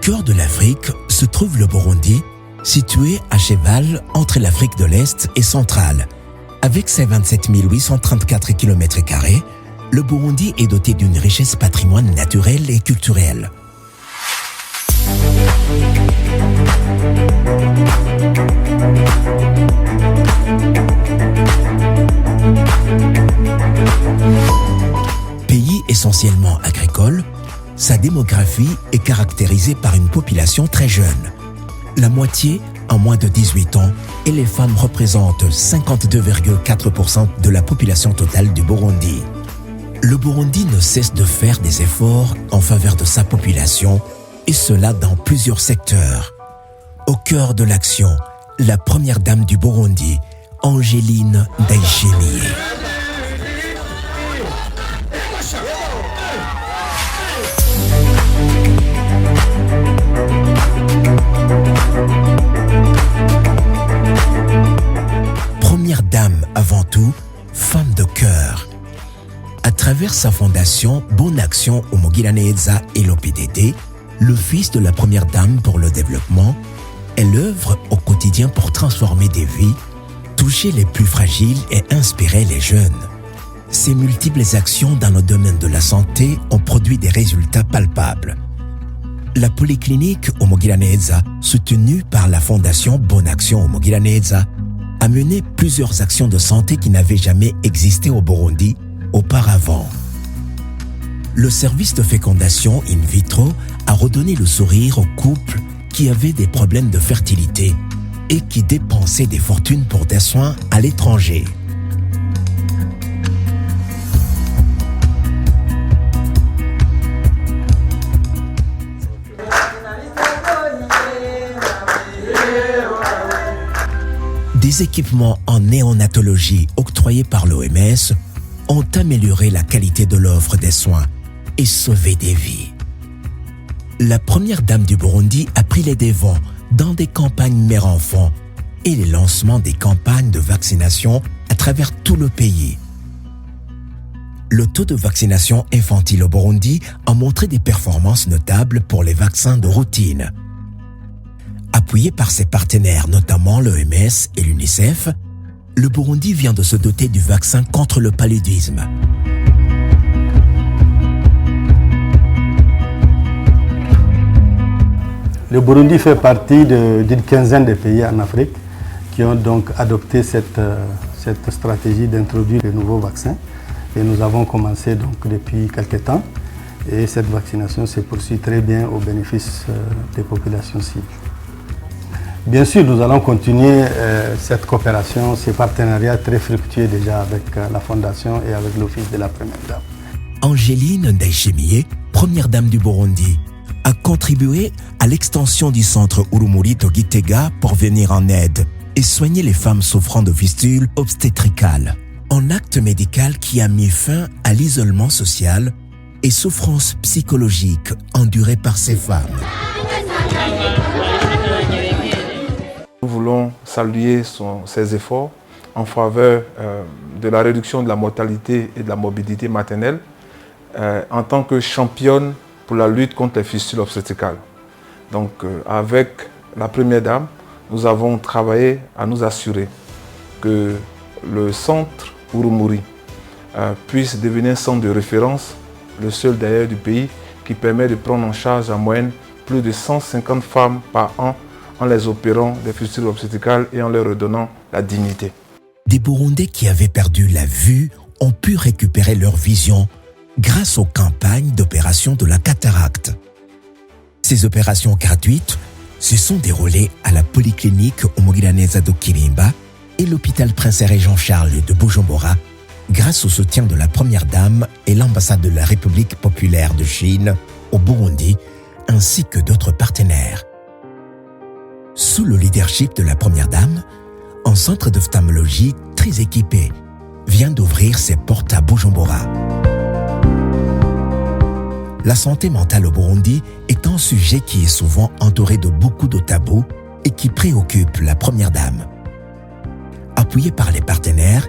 cœur de l'Afrique se trouve le Burundi, situé à cheval entre l'Afrique de l'Est et centrale. Avec ses 27 834 km², le Burundi est doté d'une richesse patrimoine naturel et culturel. Pays essentiellement agricole, sa démographie est caractérisée par une population très jeune. La moitié en moins de 18 ans et les femmes représentent 52,4% de la population totale du Burundi. Le Burundi ne cesse de faire des efforts en faveur de sa population, et cela dans plusieurs secteurs. Au cœur de l'action, la première dame du Burundi, Angéline Ndayishimiye. Première dame avant tout, femme de cœur. À travers sa fondation Bonne Action Umugiraneza et l'OPDD, l'Office de la Première Dame pour le développement, elle œuvre au quotidien pour transformer des vies, toucher les plus fragiles et inspirer les jeunes. Ces multiples actions dans le domaine de la santé ont produit des résultats palpables. La polyclinique Umugiraneza, soutenue par la fondation Bonne Action Umugiraneza, a mené plusieurs actions de santé qui n'avaient jamais existé au Burundi auparavant. Le service de fécondation in vitro a redonné le sourire aux couples qui avaient des problèmes de fertilité et qui dépensaient des fortunes pour des soins à l'étranger. Des équipements en néonatologie octroyés par l'OMS ont amélioré la qualité de l'offre des soins et sauvé des vies. La première dame du Burundi a pris les devants dans des campagnes mère-enfant et les lancements des campagnes de vaccination à travers tout le pays. Le taux de vaccination infantile au Burundi a montré des performances notables pour les vaccins de routine. Appuyé par ses partenaires, notamment l'OMS et l'UNICEF, le Burundi vient de se doter du vaccin contre le paludisme. Le Burundi fait partie d'une quinzaine de pays en Afrique qui ont donc adopté cette stratégie d'introduire de nouveaux vaccins. Et nous avons commencé donc depuis quelques temps. Et cette vaccination se poursuit très bien au bénéfice des populations cibles. Bien sûr, nous allons continuer cette coopération, ces partenariats très fructueux déjà avec la Fondation et avec l'Office de la Première Dame. Angéline Ndayishimiye, première dame du Burundi, a contribué à l'extension du centre Urumuri Gitega pour venir en aide et soigner les femmes souffrant de fistules obstétricales. Un acte médical qui a mis fin à l'isolement social et souffrances psychologiques endurées par ces femmes. Nous voulons saluer ses efforts en faveur de la réduction de la mortalité et de la morbidité maternelle en tant que championne pour la lutte contre les fistules obstétricales. Donc avec la Première Dame, nous avons travaillé à nous assurer que le centre Urumuri puisse devenir un centre de référence, le seul d'ailleurs du pays, qui permet de prendre en charge en moyenne plus de 150 femmes par an en les opérant des fistules obstétricales et en leur redonnant la dignité. Des Burundais qui avaient perdu la vue ont pu récupérer leur vision grâce aux campagnes d'opération de la cataracte. Ces opérations gratuites se sont déroulées à la polyclinique Umugiraneza de Kirimba et l'hôpital Prince Jean-Charles de Bujumbura grâce au soutien de la Première Dame et l'ambassade de la République populaire de Chine au Burundi ainsi que d'autres partenaires. Sous le leadership de la Première Dame, un centre d'ophtalmologie très équipé vient d'ouvrir ses portes à Bujumbura. La santé mentale au Burundi est un sujet qui est souvent entouré de beaucoup de tabous et qui préoccupe la Première Dame. Appuyée par les partenaires,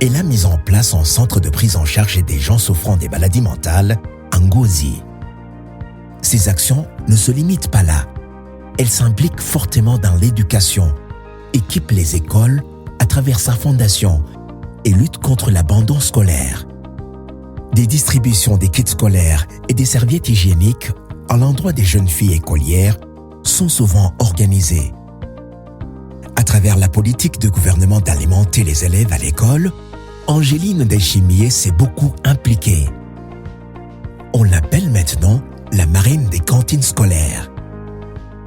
elle a mis en place un centre de prise en charge des gens souffrant des maladies mentales, Ngozi. Ses actions ne se limitent pas là. Elle s'implique fortement dans l'éducation, équipe les écoles à travers sa fondation et lutte contre l'abandon scolaire. Des distributions des kits scolaires et des serviettes hygiéniques à l'endroit des jeunes filles écolières sont souvent organisées. À travers la politique du gouvernement d'alimenter les élèves à l'école, Angéline Ndayishimiye s'est beaucoup impliquée. On l'appelle maintenant la marraine des cantines scolaires.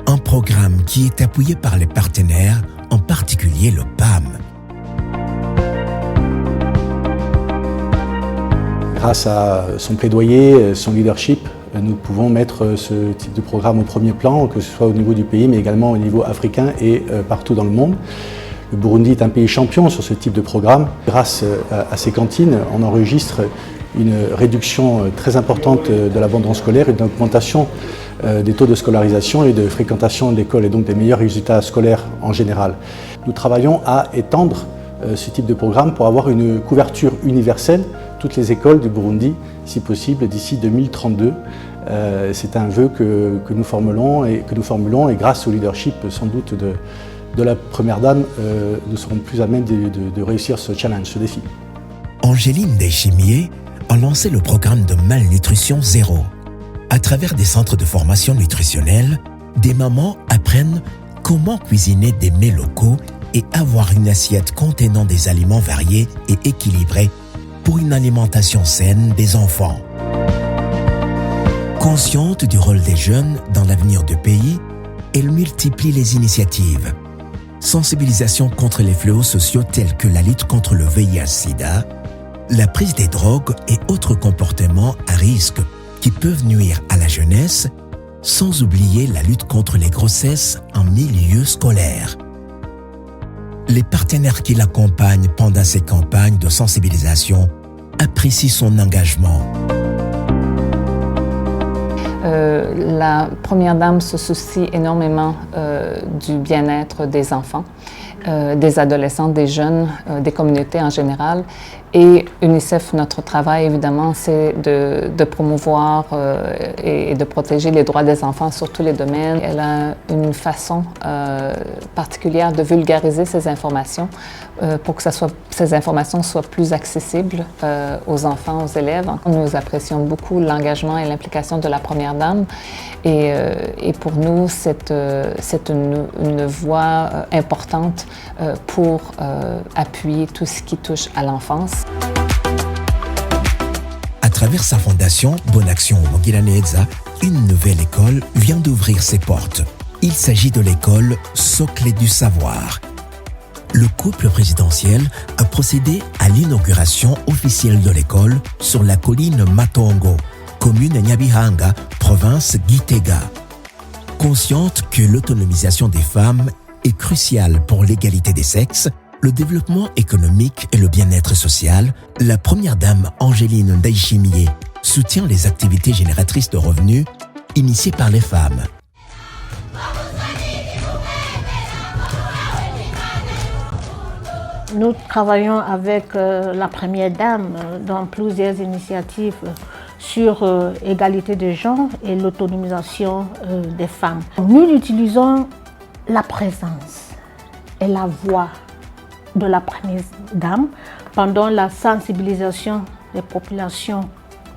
Un programme qui est appuyé par les partenaires, en particulier le PAM. Grâce à son plaidoyer, son leadership, nous pouvons mettre ce type de programme au premier plan, que ce soit au niveau du pays, mais également au niveau africain et partout dans le monde. Le Burundi est un pays champion sur ce type de programme. Grâce à ces cantines, on enregistre une réduction très importante de l'abandon scolaire et une augmentation des taux de scolarisation et de fréquentation de l'école et donc des meilleurs résultats scolaires en général. Nous travaillons à étendre ce type de programme pour avoir une couverture universelle, toutes les écoles du Burundi, si possible, d'ici 2032. C'est un vœu que nous formulons et grâce au leadership sans doute de la Première Dame, nous serons plus à même de réussir ce challenge, ce défi. Angéline Ndayishimiye a lancé le programme de malnutrition zéro. À travers des centres de formation nutritionnelle, des mamans apprennent comment cuisiner des mets locaux et avoir une assiette contenant des aliments variés et équilibrés pour une alimentation saine des enfants. Consciente du rôle des jeunes dans l'avenir du pays, elle multiplie les initiatives. Sensibilisation contre les fléaux sociaux tels que la lutte contre le VIH-Sida, la prise des drogues et autres comportements à risque qui peuvent nuire à la jeunesse, sans oublier la lutte contre les grossesses en milieu scolaire. Les partenaires qui l'accompagnent pendant ces campagnes de sensibilisation apprécient son engagement. La Première Dame se soucie énormément du bien-être des enfants, des adolescents, des jeunes, des communautés en général. Et UNICEF, notre travail, évidemment, c'est de promouvoir et de protéger les droits des enfants sur tous les domaines. Elle a une façon particulière de vulgariser ces informations pour que ces informations soient plus accessibles aux enfants, aux élèves. Nous apprécions beaucoup l'engagement et l'implication de la Première Dame. Et pour nous, c'est une voie importante pour appuyer tout ce qui touche à l'enfance. À travers sa fondation Bonne Action Omogiraneza, une nouvelle école vient d'ouvrir ses portes. Il s'agit de l'école Socle du Savoir. Le couple présidentiel a procédé à l'inauguration officielle de l'école sur la colline Matongo, commune Nyabihanga, province Gitega. Consciente que l'autonomisation des femmes est cruciale pour l'égalité des sexes, le développement économique et le bien-être social, la Première Dame Angéline Ndayishimiye soutient les activités génératrices de revenus initiées par les femmes. Nous travaillons avec la Première Dame dans plusieurs initiatives sur l'égalité des genres et l'autonomisation des femmes. Nous utilisons la présence et la voix de la Première Dame pendant la sensibilisation des populations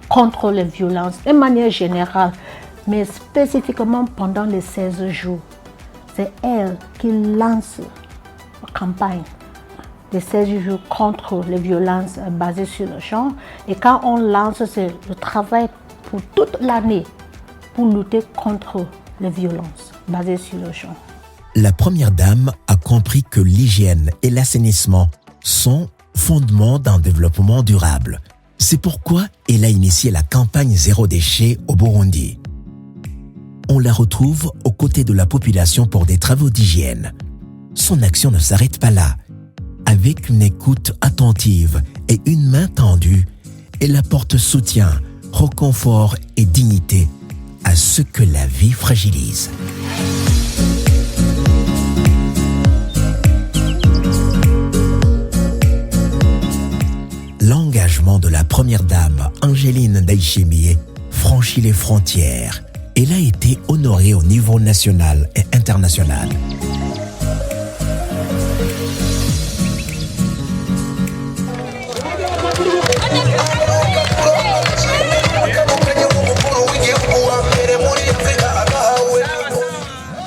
contre les violences de manière générale, mais spécifiquement pendant les 16 jours. C'est elle qui lance la campagne des 16 jours contre les violences basées sur le genre. Et quand on lance, c'est le travail pour toute l'année pour lutter contre les violences basées sur le genre. La Première Dame a compris que l'hygiène et l'assainissement sont fondements d'un développement durable. C'est pourquoi elle a initié la campagne Zéro déchet au Burundi. On la retrouve aux côtés de la population pour des travaux d'hygiène. Son action ne s'arrête pas là. Avec une écoute attentive et une main tendue, elle apporte soutien, réconfort et dignité à ceux que la vie fragilise. L'engagement de la Première Dame Angéline Ndayishimiye franchit les frontières. Elle a été honorée au niveau national et international.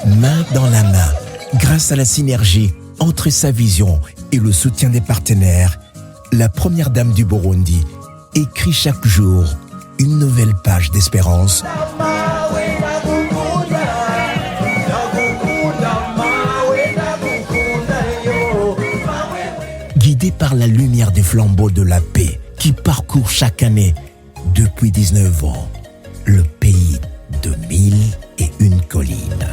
Main dans la main, grâce à la synergie entre sa vision et le soutien des partenaires, la première dame du Burundi écrit chaque jour une nouvelle page d'espérance. Guidée par la lumière des flambeaux de la paix qui parcourt chaque année depuis 19 ans le pays de 1001 collines.